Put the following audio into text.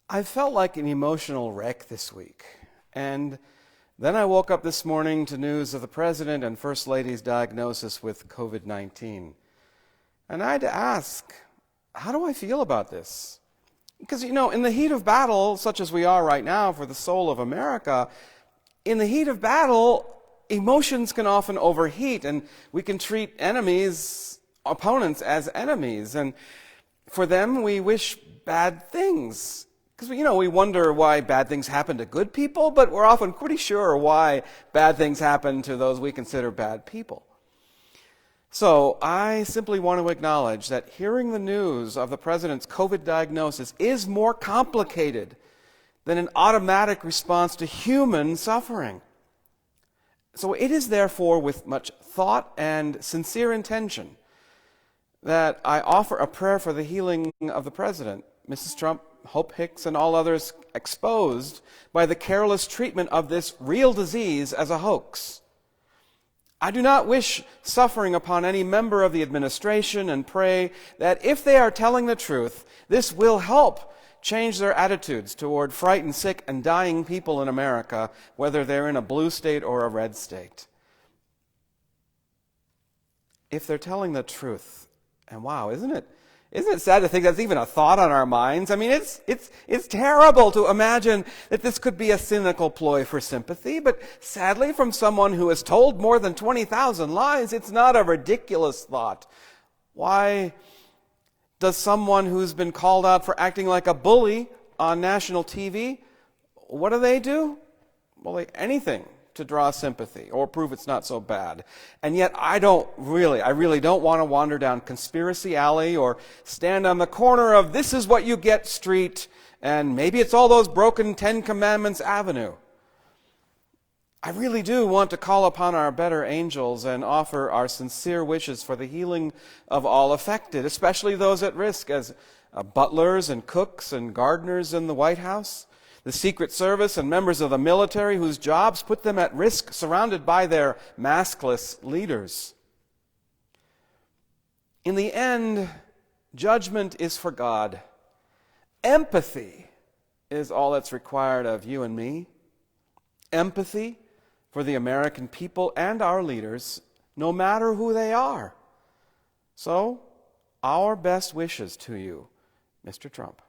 I felt like an emotional wreck this week. And then I woke up this morning to news of the President and First Lady's diagnosis with COVID-19. And I had to ask, how do I feel about this? Because, in the heat of battle, such as we are right now for the soul of America, in the heat of battle, emotions can often overheat, and we can treat opponents as enemies. And for them, we wish bad things. Because, we wonder why bad things happen to good people, but we're often pretty sure why bad things happen to those we consider bad people. So I simply want to acknowledge that hearing the news of the President's COVID diagnosis is more complicated than an automatic response to human suffering. So it is therefore with much thought and sincere intention that I offer a prayer for the healing of the President, Mrs. Trump, Hope Hicks, and all others exposed by the careless treatment of this real disease as a hoax. I do not wish suffering upon any member of the administration and pray that if they are telling the truth, this will help change their attitudes toward frightened, sick, and dying people in America, whether they're in a blue state or a red state. If they're telling the truth, and wow, isn't it sad to think that's even a thought on our minds? I mean, it's terrible to imagine that this could be a cynical ploy for sympathy, but sadly, from someone who has told more than 20,000 lies, it's not a ridiculous thought. Why does someone who's been called out for acting like a bully on national TV, what do? Well, anything to draw sympathy or prove it's not so bad. And yet I really don't want to wander down Conspiracy Alley or stand on the corner of This Is What You Get Street, and maybe it's all those broken Ten Commandments Avenue. I really do want to call upon our better angels and offer our sincere wishes for the healing of all affected, especially those at risk as butlers and cooks and gardeners in the White House, the Secret Service and members of the military whose jobs put them at risk, surrounded by their maskless leaders. In the end, judgment is for God. Empathy is all that's required of you and me. Empathy for the American people and our leaders, no matter who they are. So, our best wishes to you, Mr. Trump.